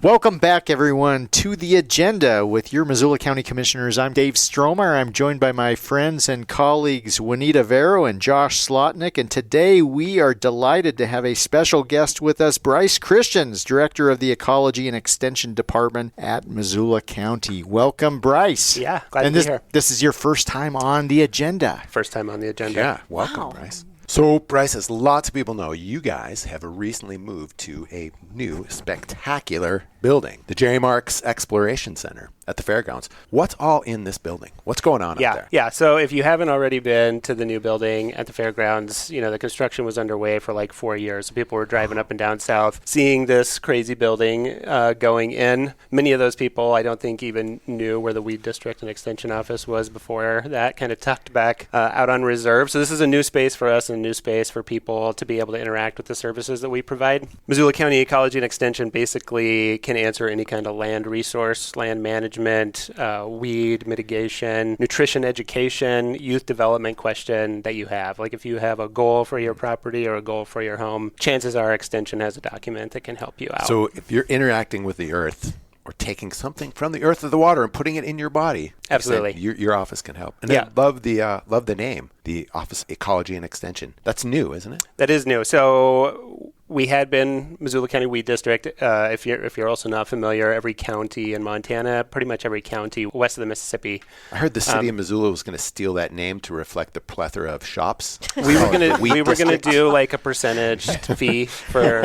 Welcome back, everyone, to The Agenda with your Missoula County Commissioners. I'm Dave Stromer. I'm joined by my friends and colleagues Juanita Vero and Josh Slotnick, and today we are delighted to have a special guest with us, Bryce Christiaens, Director of the Ecology and Extension Department at Missoula County. Welcome, Bryce. Yeah, glad to be here. This is your first time on The Agenda. First time on The Agenda. Yeah, welcome, Bryce. So, Bryce, as lots of people know, you guys have recently moved to a new, spectacular building, the Jerry Marks Exploration Center at the fairgrounds. What's all in this building? What's going on up there? Yeah, so if you haven't already been to the new building at the fairgrounds, the construction was underway for like 4 years. So people were driving up and down south, seeing this crazy building going in. Many of those people, I don't think, even knew where the Weed District and Extension Office was before that, kind of tucked back out on reserve. So this is a new space for us and a new space for people to be able to interact with the services that we provide. Missoula County Ecology and Extension basically can answer any kind of land resource, land management, weed mitigation, nutrition education, youth development question that you have. Like if you have a goal for your property or a goal for your home, chances are Extension has a document that can help you out. So if you're interacting with the earth or taking something from the earth or the water and putting it in your body, absolutely, your office can help. And yeah. I love the name, the Office Ecology and Extension. That's new, isn't it? That is new. So we had been Missoula County Weed District. If you're also not familiar, every county in Montana, pretty much every county west of the Mississippi. I heard the city of Missoula was going to steal that name to reflect the plethora of shops. We were going to do like a percentage fee for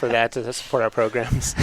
that to support our programs.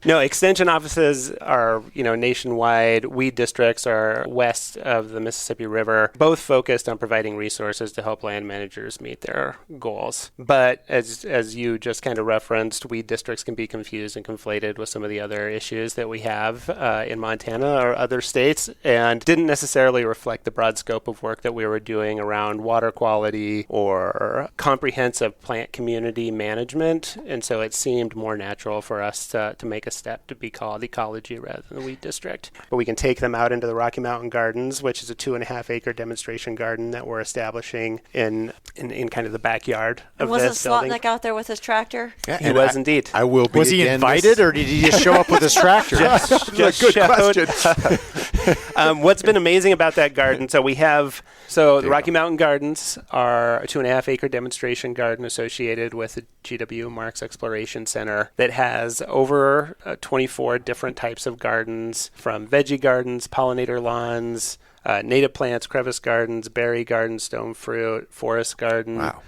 No, extension offices are, nationwide. Weed districts are west of the Mississippi River, both focused on providing resources to help land managers meet their goals. But as you just kind of referenced, weed districts can be confused and conflated with some of the other issues that we have in Montana or other states, and didn't necessarily reflect the broad scope of work that we were doing around water quality or comprehensive plant community management. And so it seemed more natural for us to make a step to be called Ecology rather than the Weed District. But we can take them out into the Rocky Mountain Gardens, which is a 2.5 acre demonstration garden that we're establishing in kind of the backyard of this building. Was Slotnick out there with his tractor? Yeah, he was indeed. I will be. Was he invited or did he just show up with his tractor? Just good showed. question. What's been amazing about that garden, the Rocky Mountain Gardens are a 2.5 acre demonstration garden associated with the GW Marks Exploration Center that has over 24 different types of gardens, from veggie gardens, pollinator lawns, native plants, crevice gardens, berry gardens, stone fruit, forest garden. Wow.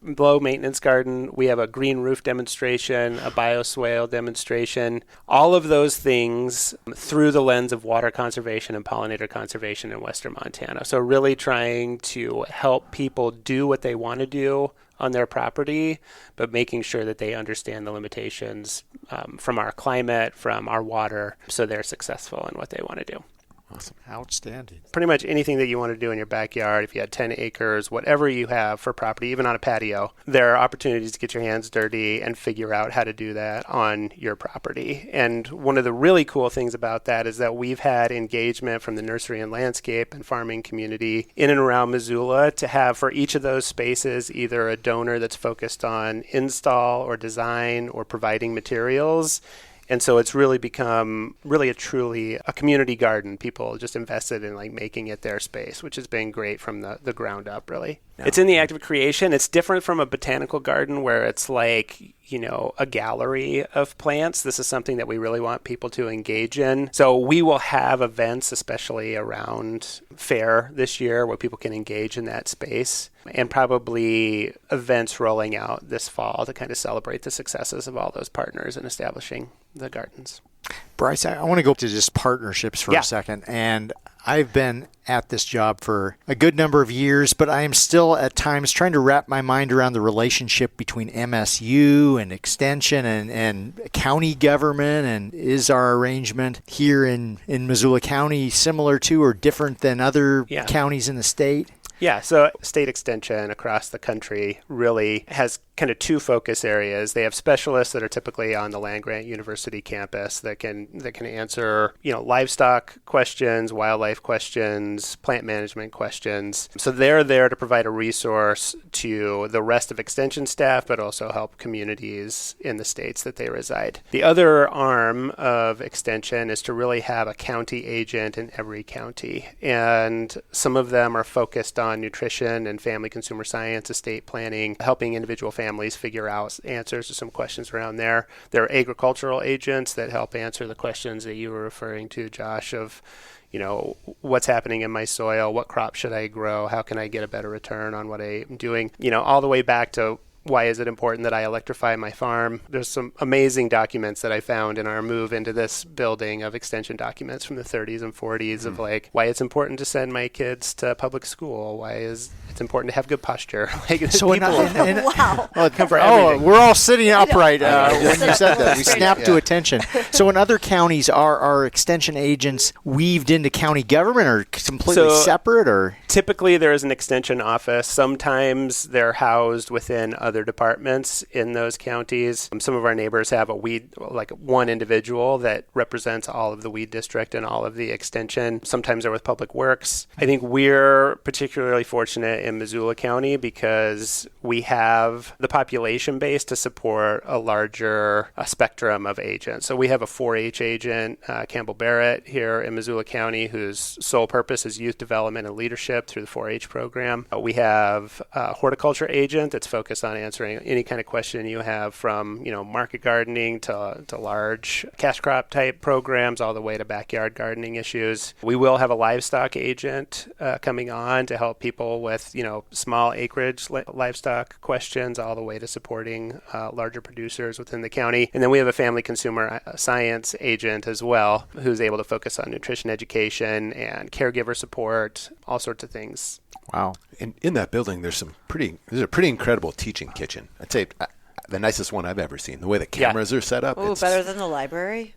Low maintenance garden. We have a green roof demonstration, a bioswale demonstration, all of those things through the lens of water conservation and pollinator conservation in western Montana. So really trying to help people do what they want to do on their property, but making sure that they understand the limitations from our climate, from our water, so they're successful in what they want to do. Awesome. Outstanding. Pretty much anything that you want to do in your backyard, if you had 10 acres, whatever you have for property, even on a patio, there are opportunities to get your hands dirty and figure out how to do that on your property. And one of the really cool things about that is that we've had engagement from the nursery and landscape and farming community in and around Missoula to have for each of those spaces either a donor that's focused on install or design or providing materials. And so it's really become truly a community garden. People just invested in making it their space, which has been great from the ground up, really. Yeah. It's in the act of creation. It's different from a botanical garden where it's a gallery of plants. This is something that we really want people to engage in. So we will have events, especially around fair this year, where people can engage in that space, and probably events rolling out this fall to kind of celebrate the successes of all those partners in establishing the gardens. Bryce, I want to go to just partnerships for a second. And I've been at this job for a good number of years, but I am still at times trying to wrap my mind around the relationship between MSU and Extension and county government. And is our arrangement here in Missoula County similar to or different than other counties in the state? Yeah, so state extension across the country really has kind of two focus areas. They have specialists that are typically on the land-grant university campus that can answer, livestock questions, wildlife questions, plant management questions. So they're there to provide a resource to the rest of extension staff, but also help communities in the states that they reside. The other arm of extension is to really have a county agent in every county. And some of them are focused on nutrition and family consumer science, estate planning, helping individual families figure out answers to some questions around there. There are agricultural agents that help answer the questions that you were referring to, Josh, of what's happening in my soil, what crop should I grow, how can I get a better return on what I'm doing, all the way back to why is it important that I electrify my farm? There's some amazing documents that I found in our move into this building of extension documents from the 30s and 40s of why it's important to send my kids to public school, why is it's important to have good posture. So Wow. We're all sitting upright when you said that. We snapped to attention. So in other counties, are extension agents weaved into county government or completely separate? Or typically there is an extension office. Sometimes they're housed within other departments in those counties. Some of our neighbors have one individual that represents all of the weed district and all of the extension. Sometimes they're with Public Works. I think we're particularly fortunate in Missoula County because we have the population base to support a larger spectrum of agents. So we have a 4-H agent, Campbell Barrett, here in Missoula County, whose sole purpose is youth development and leadership through the 4-H program. We have a horticulture agent that's focused on answering any kind of question you have from, market gardening to large cash crop type programs all the way to backyard gardening issues. We will have a livestock agent coming on to help people with, small acreage livestock questions all the way to supporting larger producers within the county. And then we have a family consumer science agent as well, who's able to focus on nutrition education and caregiver support, all sorts of things. Wow. In that building, there's a pretty incredible teaching kitchen. I'd say the nicest one I've ever seen. The way the cameras are set up. Oh, better than the library?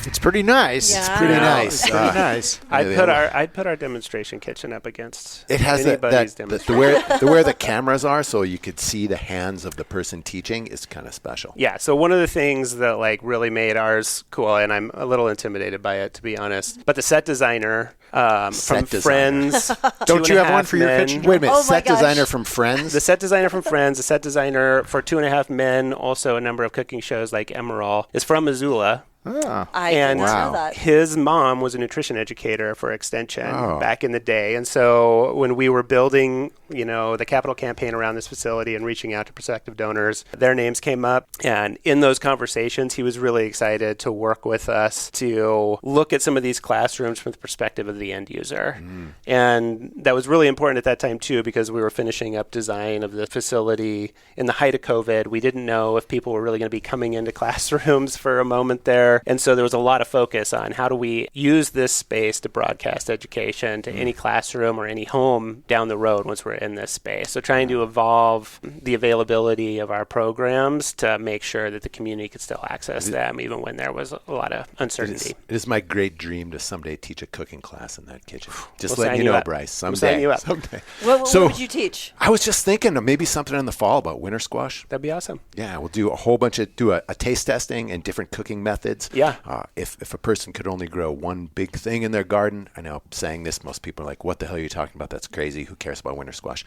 It's pretty nice. Yeah. It's pretty nice. It's pretty nice. I'd put our demonstration kitchen up against it has anybody's demonstration. where the cameras are, so you could see the hands of the person teaching is kind of special. Yeah. So one of the things that really made ours cool, and I'm a little intimidated by it to be honest, but the set designer from Friends. Don't you have one for your kitchen? Wait a minute. Oh set my gosh. designer from Friends. The set designer from Friends, the set designer for 2.5 Men, also a number of cooking shows like Emerald, is from Missoula. Oh. I did not know that. His mom was a nutrition educator for Extension back in the day. And so when we were building, the capital campaign around this facility and reaching out to prospective donors, their names came up. And in those conversations, he was really excited to work with us to look at some of these classrooms from the perspective of the end user. And that was really important at that time, too, because we were finishing up design of the facility in the height of COVID. We didn't know if people were really going to be coming into classrooms for a moment there. And so there was a lot of focus on how do we use this space to broadcast education to any classroom or any home down the road once we're in this space. So trying to evolve the availability of our programs to make sure that the community could still access them even when there was a lot of uncertainty. It is my great dream to someday teach a cooking class in that kitchen. Just We'll letting you know, Bryce. Someday. We'll sign you up. Someday. What would you teach? I was just thinking of maybe something in the fall about winter squash. That'd be awesome. Yeah, we'll do a whole bunch of a taste testing and different cooking methods. Yeah. If a person could only grow one big thing in their garden, I know saying this, most people are like, what the hell are you talking about? That's crazy. Who cares about winter squash?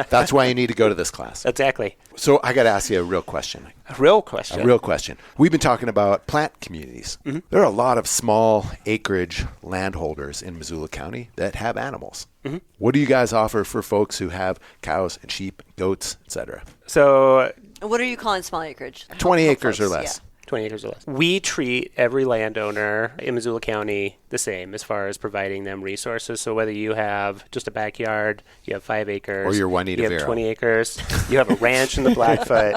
That's why you need to go to this class. Exactly. So I got to ask you a real question. A real question. A real question. We've been talking about plant communities. There are a lot of small acreage landholders in Missoula County that have animals. What do you guys offer for folks who have cows and sheep, goats, etc.? So What are you calling small acreage? 20 Help acres or folks, less. yeah. 20 acres or less. We treat every landowner in Missoula County the same as far as providing them resources. So whether you have just a backyard, you have 5 acres, Or your Juanita you have Vero. 20 acres, you have a ranch in the Blackfoot.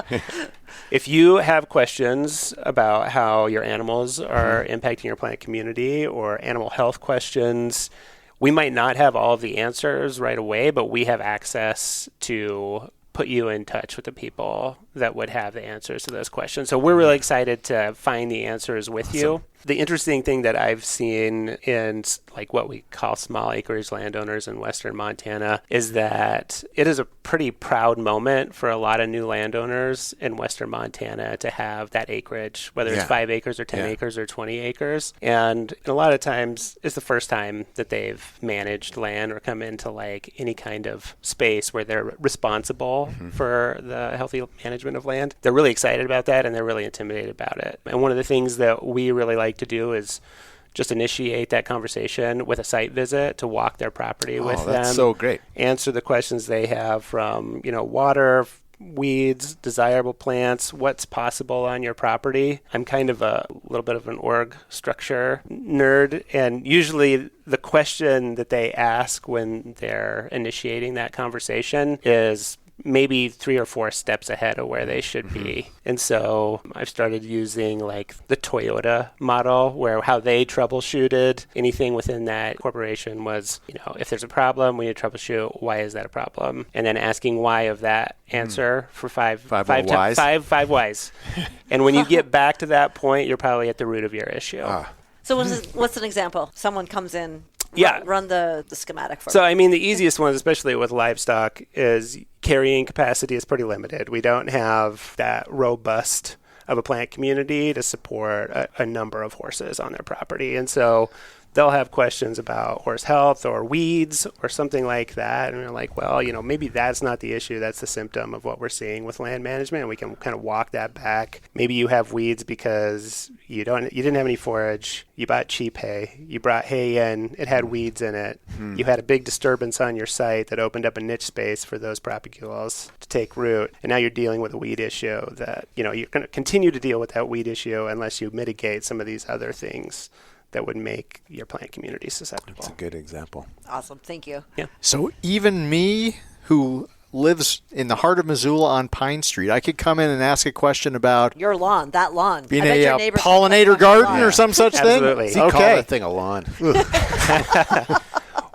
If you have questions about how your animals are impacting your plant community or animal health questions, we might not have all of the answers right away, but we have access to put you in touch with the people that would have the answers to those questions. So we're really excited to find the answers with you. The interesting thing that I've seen in like what we call small acreage landowners in western Montana is that it is a pretty proud moment for a lot of new landowners in western Montana to have that acreage, whether it's 5 acres or 10 acres or 20 acres. And a lot of times it's the first time that they've managed land or come into like any kind of space where they're responsible for the healthy management of land. They're really excited about that and they're really intimidated about it. And one of the things that we really like to do is just initiate that conversation with a site visit to walk their property with them. That's so great. Answer the questions they have from, water, weeds, desirable plants, what's possible on your property. I'm kind of a little bit of an org structure nerd, and usually the question that they ask when they're initiating that conversation is maybe 3 or 4 steps ahead of where they should be. And so I've started using like the Toyota model where how they troubleshooted anything within that corporation was, if there's a problem, we need to troubleshoot. Why is that a problem? And then asking why of that answer for five whys. And when you get back to that point, you're probably at the root of your issue. So what's an example? Someone comes in. Run the schematic for me. So, I mean, the easiest ones, especially with livestock, is carrying capacity is pretty limited. We don't have that robust of a plant community to support a number of horses on their property. And so they'll have questions about horse health or weeds or something like that. And we're like, well, maybe that's not the issue. That's the symptom of what we're seeing with land management. And we can kind of walk that back. Maybe you have weeds because you didn't have any forage. You bought cheap hay. You brought hay in. It had weeds in it. You had a big disturbance on your site that opened up a niche space for those propagules to take root. And now you're dealing with a weed issue that, you're going to continue to deal with that weed issue unless you mitigate some of these other things that would make your plant community susceptible. That's a good example. Awesome. Thank you. Yeah. So even me, who lives in the heart of Missoula on Pine Street, I could come in and ask a question about your lawn, that lawn. Being a pollinator garden or some such thing? Absolutely. Call that thing a lawn.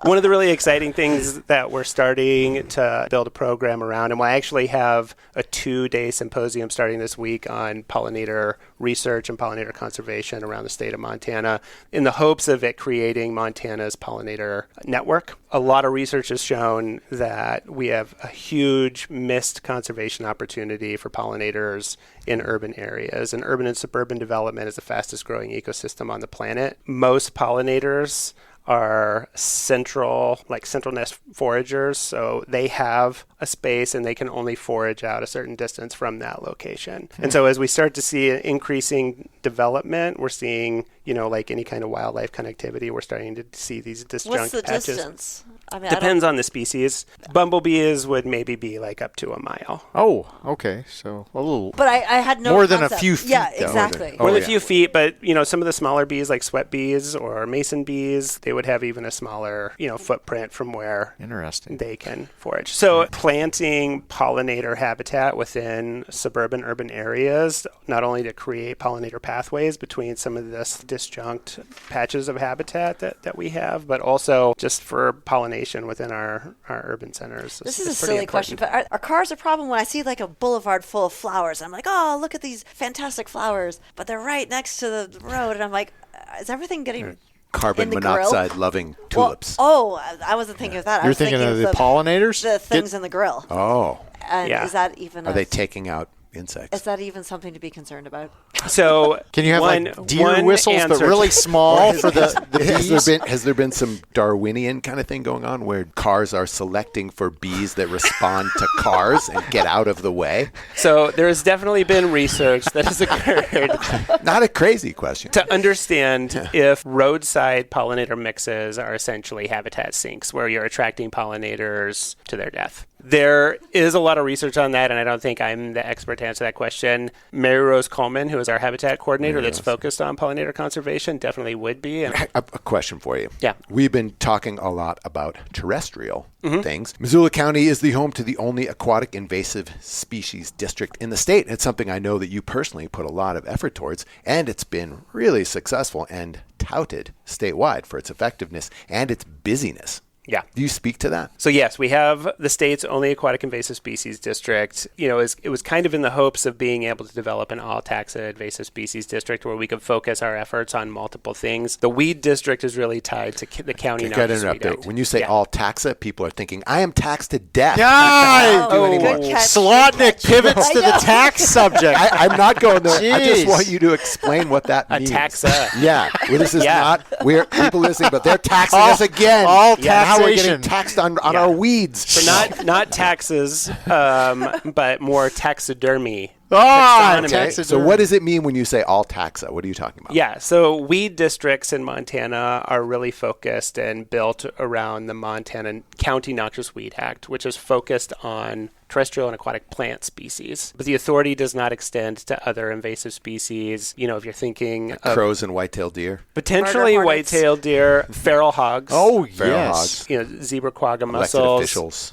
One of the really exciting things that we're starting to build a program around, and we'll actually have a 2-day symposium starting this week on pollinator research and pollinator conservation around the state of Montana in the hopes of it creating Montana's pollinator network. A lot of research has shown that we have a huge missed conservation opportunity for pollinators in urban areas. And urban and suburban development is the fastest growing ecosystem on the planet. Most pollinators are central nest foragers, so they have a space and they can only forage out a certain distance from that location. And so as we start to see increasing development, we're seeing, like any kind of wildlife connectivity, we're starting to see these disjunct patches. What's the distance? Depends on the species. Bumblebees would maybe be like up to a mile. Oh, okay. So a little. But I had no more concept. than a few feet. Yeah, though. exactly. More than a few feet, but some of the smaller bees like sweat bees or mason bees, they would have even a smaller, footprint from where Interesting. they can forage. So planting pollinator habitat within suburban urban areas, not only to create pollinator pathways between some of this disjunct patches of habitat that we have, but also just for pollination within our urban centers. This is a silly question, but are cars a problem when I see like a boulevard full of flowers? I'm like, oh, look at these fantastic flowers, but they're right next to the road, and I'm like, is everything getting carbon monoxide loving tulips? Well, I wasn't thinking of that. You're thinking of the pollinators? The things in the grill. Oh. And is that even Are they taking out insects? Is that even something to be concerned about? So can you have deer whistles but really small for the bees? Has there been some Darwinian kind of thing going on where cars are selecting for bees that respond to cars and get out of the way? So there has definitely been research that has occurred. Not a crazy question. To understand if roadside pollinator mixes are essentially habitat sinks where you're attracting pollinators to their death. There is a lot of research on that, and I don't think I'm the expert to answer that question. Mary Rose Coleman, who is our habitat coordinator that's focused on pollinator conservation, definitely would be. And a question for you. Yeah. We've been talking a lot about terrestrial things. Missoula County is the home to the only aquatic invasive species district in the state. It's something I know that you personally put a lot of effort towards, and it's been really successful and touted statewide for its effectiveness and its busyness. Yeah. Do you speak to that? So yes, we have the state's only aquatic invasive species district. It was kind of in the hopes of being able to develop an all-taxa invasive species district where we could focus our efforts on multiple things. The weed district is really tied to the county noxious weed act. When you say all taxa, people are thinking, I am taxed to death. Yeah, do anymore. Good catch, Slotnick good catch. pivots I to the know. tax subject. I'm not going there. I just Jeez. want you to explain what that A means. taxa. Yeah. Well, this is Yeah. not, we're people listening, but they're taxing us again. all Yeah, now we're getting taxation. taxed on our weeds. So not taxes, but more taxidermy. Oh, Okay, So what does it mean when you say all taxa? What are you talking about? Yeah, so weed districts in Montana are really focused and built around the Montana County Noxious Weed Act, which is focused on terrestrial and aquatic plant species. But the authority does not extend to other invasive species. If you're thinking of Crows and white-tailed deer. potentially Murder hornets. white-tailed deer, feral hogs. Oh, Feral yes. Zebra quagga Elected mussels. officials.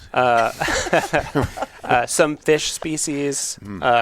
Some fish species.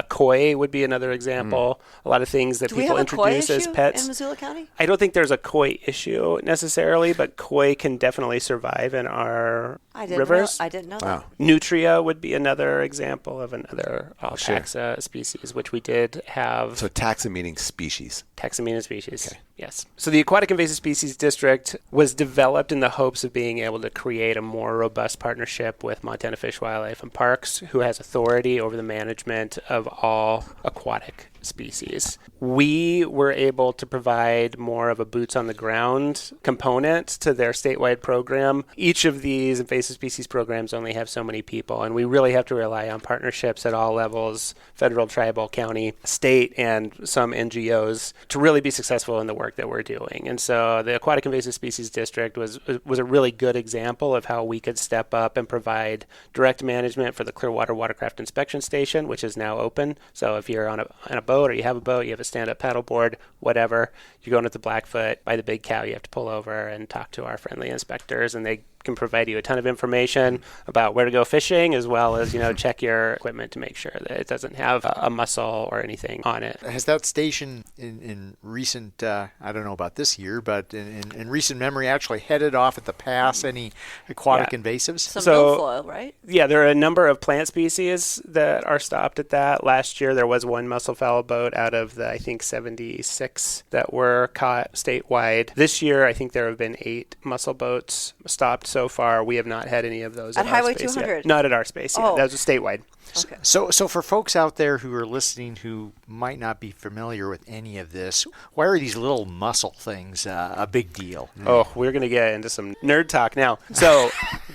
Koi would be another example. A lot of things that Do we people have a koi introduce as issue pets. in Missoula County? I don't think there's a koi issue necessarily, but koi can definitely survive in our rivers. I didn't know that. Wow. Nutria would be another example of another taxa species, which we did have. So taxa meaning species. Taxonomy species. Okay. Yes. So the Aquatic Invasive Species District was developed in the hopes of being able to create a more robust partnership with Montana Fish, Wildlife, and Parks, who has authority over the management of all aquatic species. We were able to provide more of a boots on the ground component to their statewide program. Each of these invasive species programs only have so many people, and we really have to rely on partnerships at all levels, federal, tribal, county, state, and some NGOs to really be successful in the work that we're doing. And so the Aquatic Invasive Species District was a really good example of how we could step up and provide direct management for the Clearwater Watercraft Inspection Station, which is now open. So if you're on a boat or you have a boat, you have a stand-up paddleboard, whatever, you're going to the Blackfoot by the Big Cow, you have to pull over and talk to our friendly inspectors, and they can provide you a ton of information about where to go fishing, as well as check your equipment to make sure that it doesn't have a mussel or anything on it. Has that station in recent, I don't know about this year, but in recent memory actually headed off at the pass any aquatic invasives? Some So- milfoil, right? Yeah, there are a number of plant species that are stopped at that. Last year, there was one mussel-fowl boat out of the, I think, 76 that were caught statewide. This year, I think there have been 8 mussel boats stopped so far. We have not had any of those At our Highway space 200? yet. Not at our space yet. Oh. That was statewide. Okay. So for folks out there who are listening who might not be familiar with any of this, why are these little mussel things a big deal? Oh, we're going to get into some nerd talk now. So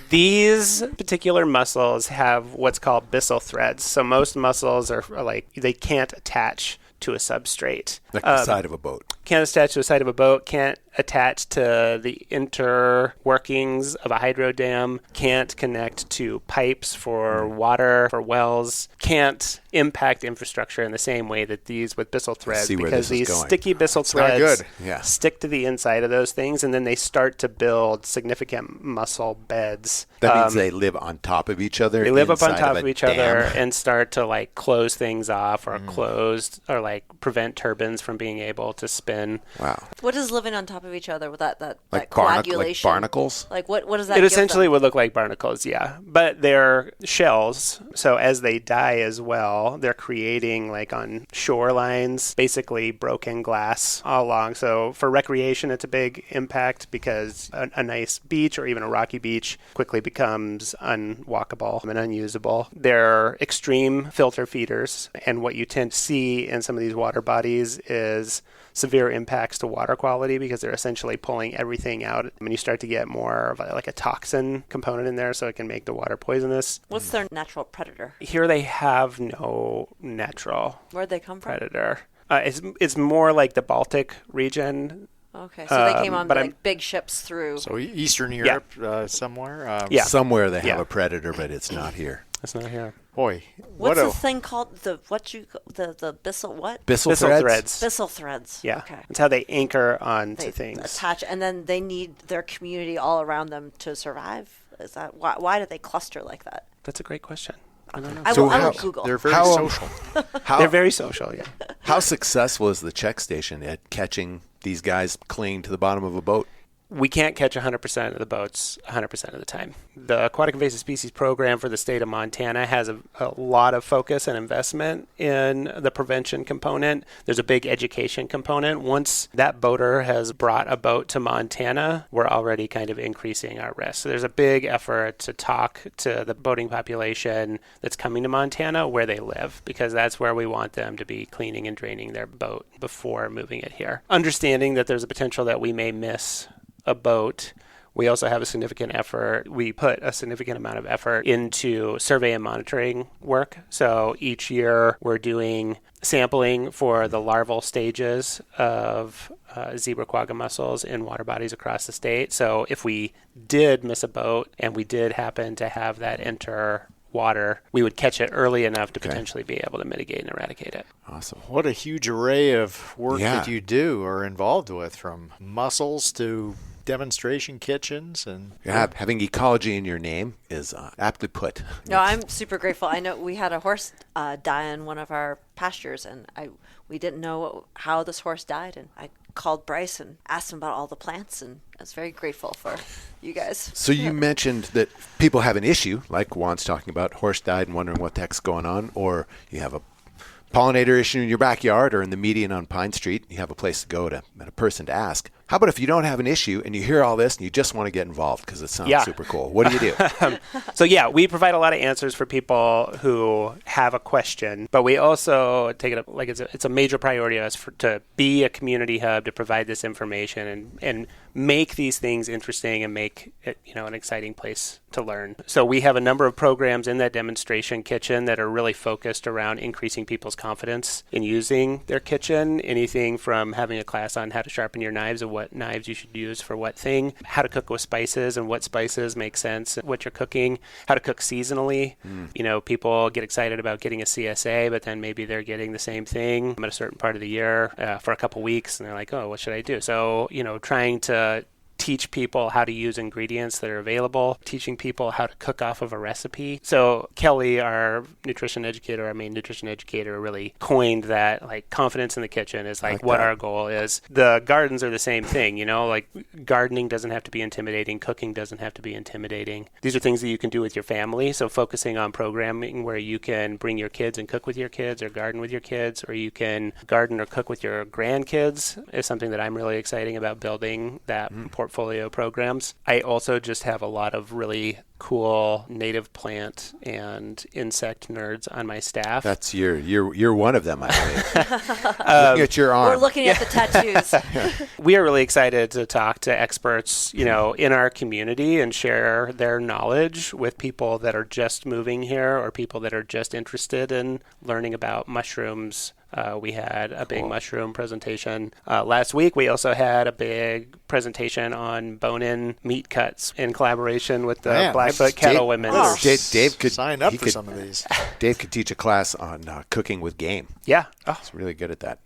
these particular mussels have what's called byssal threads. So most mussels are they can't attach to a substrate. Like the side of a boat. Can't attach to the side of a boat, can't attach to the interworkings of a hydro dam, can't connect to pipes for water, for wells, can't impact infrastructure in the same way that these with byssal threads, see where because this is these going. sticky byssal It's not threads good. Yeah. stick to the inside of those things, and then they start to build significant mussel beds. That means they live on top of each other. They live up on inside top a of each dam. other and start to close things off or prevent turbines from being able to spin. Wow. What is living on top of each other with that Like coagulation? barnacles? Like what does that It give essentially them? would look like barnacles, yeah. But they're shells, so as they die as well, they're creating, on shorelines, basically broken glass all along. So for recreation, it's a big impact because a nice beach or even a rocky beach quickly becomes unwalkable and unusable. They're extreme filter feeders, and what you tend to see in some of these water bodies is severe impacts to water quality because they're essentially pulling everything out. And you start to get more of a toxin component in there, so it can make the water poisonous. What's their natural predator? Here they have no natural Where'd they come from? predator. It's more like the Baltic region. Okay, so they came on but big ships through. So Eastern Europe somewhere? Yeah. Somewhere they have Yeah. a predator, but it's not here. That's not here. Boy, What's the thing called? The byssal what? Byssal Byssal threads? threads. Byssal threads. Yeah. Okay. That's how they anchor onto They things. attach, and then they need their community all around them to survive. Is that why do they cluster like that? That's a great question. I don't know. I So will how- Google. They're very How- social. They're very social, yeah. How successful is the check station at catching these guys clinging to the bottom of a boat? we can't catch 100% of the boats 100% of the time. The Aquatic Invasive Species Program for the state of Montana has a lot of focus and investment in the prevention component. There's a big education component. Once that boater has brought a boat to Montana, we're already kind of increasing our risk. So there's a big effort to talk to the boating population that's coming to Montana where they live, because that's where we want them to be cleaning and draining their boat before moving it here. Understanding that there's a potential that we may miss a boat, we also have a significant effort. We put a significant amount of effort into survey and monitoring work. So each year we're doing sampling for the larval stages of zebra quagga mussels in water bodies across the state. So if we did miss a boat and we did happen to have that enter water, we would catch it early enough to potentially be able to mitigate and eradicate it. Awesome. What a huge array of work that you do or are involved with, from mussels to demonstration kitchens. And having ecology in your name is aptly put. No, I'm super grateful. I know we had a horse die in one of our pastures, and we didn't know how this horse died, and I called Bryce and asked him about all the plants, and I was very grateful for you guys. So you mentioned that people have an issue, like Juan's talking about, horse died and wondering what the heck's going on, or you have a pollinator issue in your backyard or in the median on Pine Street, you have a place to go to and a person to ask. How about if you don't have an issue and you hear all this and you just want to get involved because it sounds super cool? What do you do? So we provide a lot of answers for people who have a question, but we also take it up like it's a major priority of us to be a community hub to provide this information and make these things interesting and make it an exciting place to learn. So we have a number of programs in that demonstration kitchen that are really focused around increasing people's confidence in using their kitchen. Anything from having a class on how to sharpen your knives and what knives you should use for what thing, how to cook with spices and what spices make sense, what you're cooking, how to cook seasonally. People get excited about getting a CSA, but then maybe they're getting the same thing at a certain part of the year for a couple weeks, and they're like, oh, what should I do? So, trying to teach people how to use ingredients that are available, teaching people how to cook off of a recipe. So Kelly, our main nutrition educator, really coined that, like, confidence in the kitchen is like what our goal is. The gardens are the same thing, like gardening doesn't have to be intimidating, cooking doesn't have to be intimidating. These are things that you can do with your family. So focusing on programming where you can bring your kids and cook with your kids or garden with your kids, or you can garden or cook with your grandkids is something that I'm really excited about building that portfolio programs. I also just have a lot of really cool native plant and insect nerds on my staff. That's you're one of them, I believe. Looking at your arm. We're looking at the tattoos. We are really excited to talk to experts, in our community and share their knowledge with people that are just moving here or people that are just interested in learning about mushrooms. We had a big mushroom presentation last week. We also had a big presentation on bone-in meat cuts in collaboration with the Blackfoot Cattle Women. Dave could sign up for some of these. Dave could teach a class on cooking with game. Yeah. He's really good at that.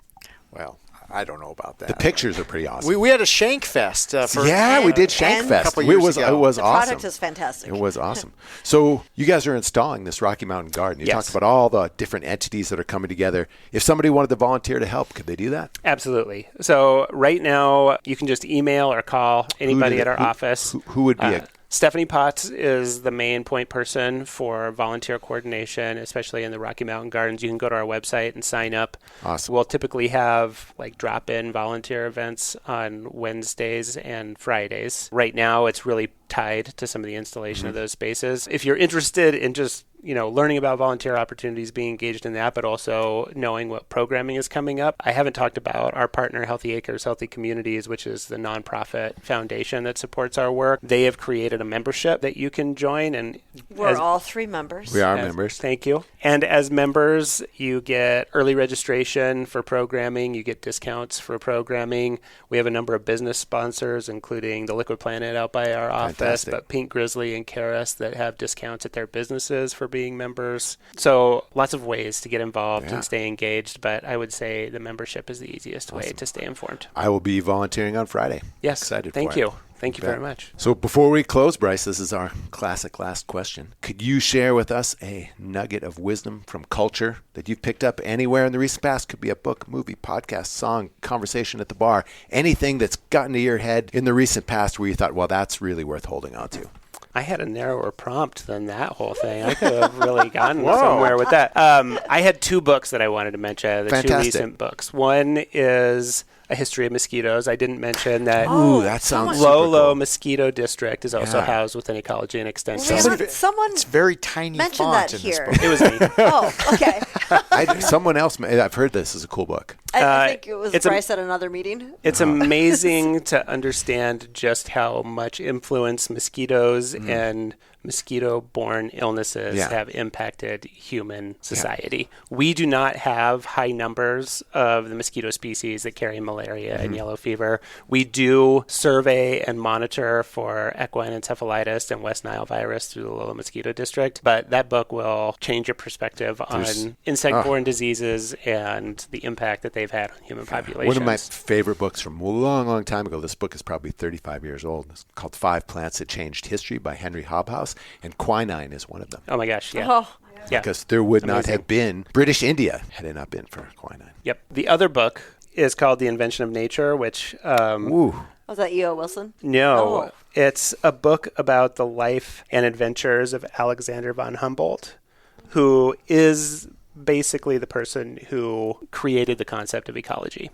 Well, I don't know about that. The pictures are pretty awesome. We had a Shank Fest. We did Shank Fest. It was the awesome. product is fantastic. It was awesome. So you guys are installing this Rocky Mountain Garden. You talked about all the different entities that are coming together. If somebody wanted to volunteer to help, could they do that? Absolutely. So right now, you can just email or call anybody at our office. Who would be Stephanie Potts is the main point person for volunteer coordination, especially in the Rocky Mountain Gardens. You can go to our website and sign up. Awesome. We'll typically have drop-in volunteer events on Wednesdays and Fridays. Right now, it's really tied to some of the installation of those spaces. If you're interested in just learning about volunteer opportunities, being engaged in that, but also knowing what programming is coming up. I haven't talked about our partner, Healthy Acres, Healthy Communities, which is the nonprofit foundation that supports our work. They have created a membership that you can join. And we're all 3 members. We are members. Thank you. And as members, you get early registration for programming. You get discounts for programming. We have a number of business sponsors, including the Liquid Planet out by our office, but Pink Grizzly and Karis that have discounts at their businesses for being members. So lots of ways to get involved and stay engaged, but I would say the membership is the easiest way to stay informed. I will be volunteering on Friday. Yes. Excited Thank for you. it. Thank you very much. So before we close, Bryce, this is our classic last question. Could you share with us a nugget of wisdom from culture that you've picked up anywhere in the recent past? Could be a book, movie, podcast, song, conversation at the bar, anything that's gotten to your head in the recent past where you thought, well, that's really worth holding on to. I had a narrower prompt than that whole thing. I could have really gotten somewhere with that. I had 2 books that I wanted to mention, the Fantastic. 2 recent books. One is A History of Mosquitoes. I didn't mention that. Ooh, that sounds super Lolo cool. Mosquito District is also Yeah. housed within Ecology and Extension. Someone It's very tiny mentioned font that in this here. book. It was me. Oh, okay. Someone else, I've heard this is a cool book. I think it was it's Bryce at another meeting. It's amazing to understand just how much influence mosquitoes and mosquito-borne illnesses have impacted human society. We do not have high numbers of the mosquito species that carry malaria and yellow fever. We do survey and monitor for equine encephalitis and West Nile virus through the Lolo Mosquito District, but that book will change your perspective on insect-borne diseases and the impact that they've had on human populations. One of my favorite books from a long, long time ago, this book is probably 35 years old. It's called 5 Plants That Changed History by Henry Hobhouse, and quinine is one of them. Oh my gosh, yeah. Oh, Yeah. Because there would not have been British India had it not been for quinine. Yep. The other book is called The Invention of Nature, which Ooh. was that E.O. Wilson? no, Oh. it's a book about the life and adventures of Alexander von Humboldt, who is basically the person who created the concept of ecology.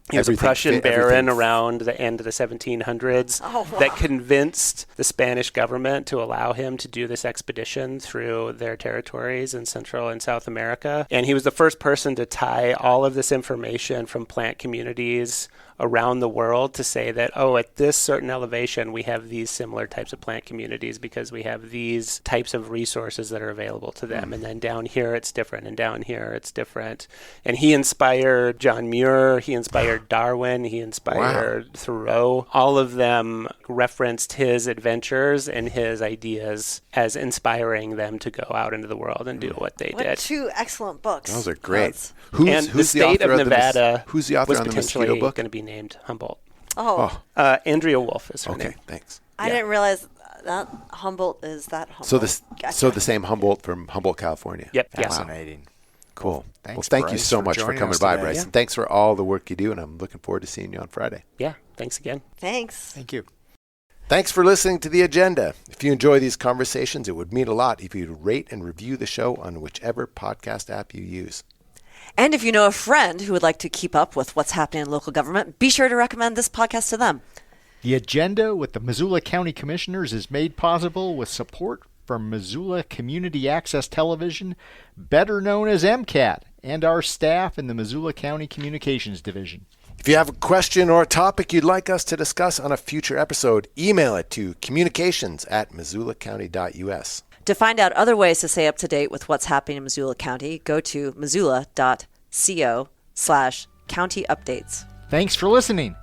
He was a Prussian baron around the end of the 1700s that convinced the Spanish government to allow him to do this expedition through their territories in Central and South America. And he was the first person to tie all of this information from plant communities around the world to say that, at this certain elevation, we have these similar types of plant communities because we have these types of resources that are available to them. And then down here, it's different. And down here, it's different. And he inspired John Muir. He inspired Darwin. He inspired Thoreau. All of them referenced his adventures and his ideas as inspiring them to go out into the world and do what they What did. 2 excellent books. Those are great. That's- The state of Nevada who's the author was on the potentially mosquito book? going to be named Humboldt. Andrea Wolf is her name. Okay, thanks. I didn't realize that Humboldt is that Humboldt. So the same Humboldt from Humboldt, California. Yep. Yeah. Fascinating. Cool. Thanks, Well, thank you Bryce, so for much for joining coming us by, today. Bryce. Yeah. And thanks for all the work you do, and I'm looking forward to seeing you on Friday. Yeah. Thanks again. Thanks. Thank you. Thanks for listening to The Agenda. If you enjoy these conversations, it would mean a lot if you'd rate and review the show on whichever podcast app you use. And if you know a friend who would like to keep up with what's happening in local government, be sure to recommend this podcast to them. The Agenda with the Missoula County Commissioners is made possible with support from Missoula Community Access Television, better known as MCAT, and our staff in the Missoula County Communications Division. If you have a question or a topic you'd like us to discuss on a future episode, email it to communications@missoulacounty.us. To find out other ways to stay up to date with what's happening in Missoula County, go to missoula.co/county updates. Thanks for listening.